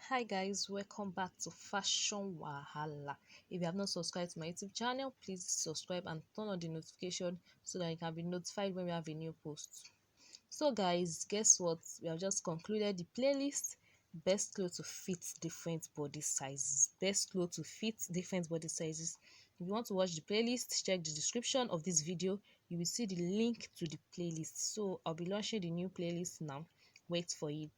Hi guys, welcome back to Fashion Wahala. If you have not subscribed to my YouTube channel, please subscribe and turn on the notification so that you can be notified when we have a new post. So guys, guess what? We have just concluded the playlist best clothes to fit different body sizes. Best clothes to fit different body sizes. If you want to watch the playlist, check the description of this video. You will see the link to the playlist. So I'll be launching the new playlist now. Wait for it.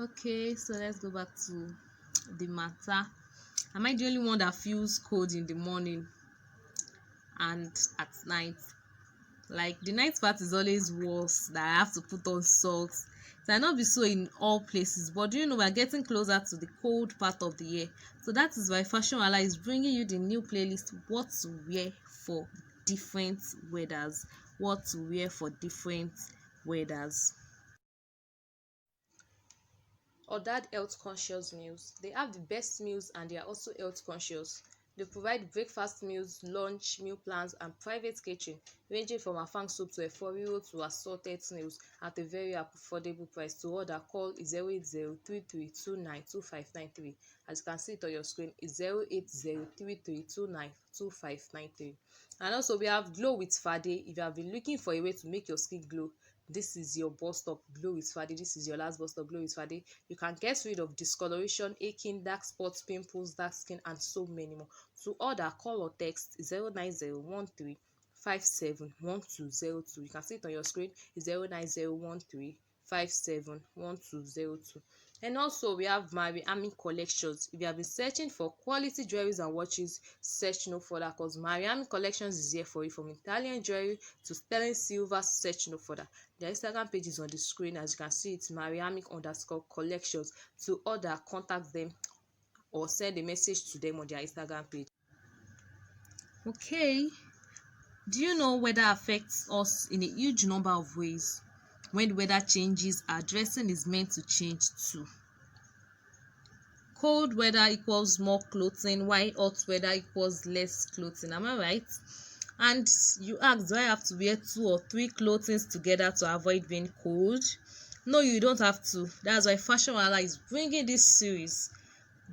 Okay, so let's go back to the matter. Am I the only one that feels cold in the morning and at night? Like the night part is always worse, that I have to put on socks. It might not be so in all places, but do you know we're getting closer to the cold part of the year? So that is why Fashion Wahala is bringing you the new playlist, what to wear for different weathers. What to wear for different weathers. Ordered health conscious meals. They have the best meals and they are also health conscious. They provide breakfast meals, lunch, meal plans, and private catering, ranging from afang soup to efforiro to assorted snails at a very affordable price. To order, call 08033292593. As you can see it on your screen, is 08033292593. And also, we have Glow with Fade. If you have been looking for a way to make your skin glow, this is your bus stop. Glow with Fade. This is your last bus stop. Glow with Fade. You can get rid of discoloration, aching, dark spots, pimples, dark skin, and so many more. To order, call or text 09013571202. You can see it on your screen. 09013571202. And also, we have Miami collections. If you have been searching for quality jewelries and watches, search no further, because Miami collections is here for you. From Italian jewelry to sterling silver, search no further. Their Instagram page is on the screen. As you can see, it's Mariamic_collections. To order, contact them or send a message to them on their Instagram page. Okay, do you know weather affects us in a huge number of ways? When the weather changes, our dressing is meant to change too. Cold weather equals more clothing, while hot weather equals less clothing. Am I right? And you ask, do I have to wear 2 or 3 clothing together to avoid being cold? No, you don't have to. That's why Fashion Wahala is bringing this series,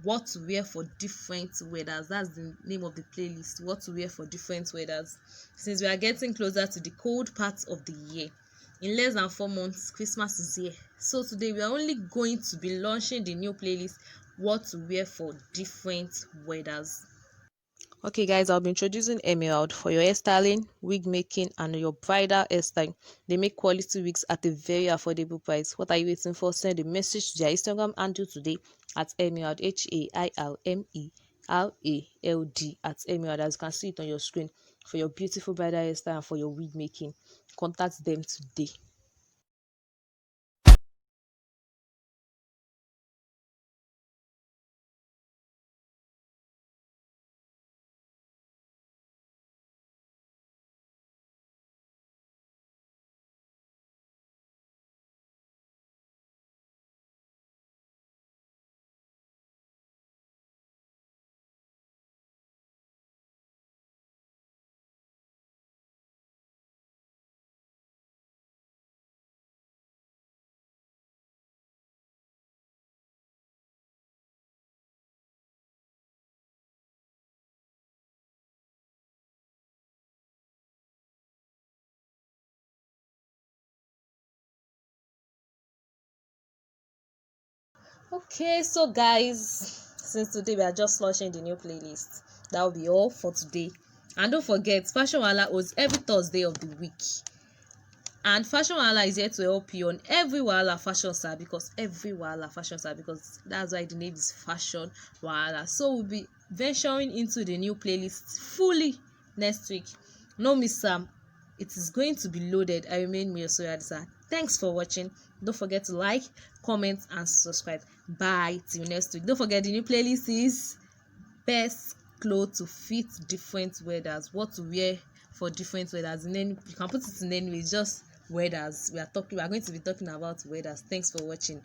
what to wear for different weathers. That's the name of the playlist, what to wear for different weathers. Since we are getting closer to the cold part of the year, in less than 4 months, Christmas is here. So today we are only going to be launching the new playlist, what to wear for different weathers. Okay guys, I'll be introducing Emerald for your hairstyling, wig making, and your bridal hairstyle. They make quality wigs at a very affordable price. What are you waiting for? Send a message to their Instagram handle today at Emerald, HAIRMERALD, at Emerald, as you can see it on your screen, for your beautiful bridal hairstyle and for your wig making. Contact them today. Okay, so guys, since today we are just launching the new playlist, that will be all for today. And don't forget, Fashion Wahala hosts every Thursday of the week. And Fashion Wahala is here to help you on every Wahala fashion style, because that's why the name is Fashion Wahala. So we'll be venturing into the new playlist fully next week. No miss Sam. It is going to be loaded. I remain Miyosoyadisa. Thanks for watching. Don't forget to like, comment, and subscribe. Bye till next week. Don't forget the new playlist is best clothes to fit different weathers. What to wear for different weathers. And then you can put it in any way. Just weathers. We are going to be talking about weathers. Thanks for watching.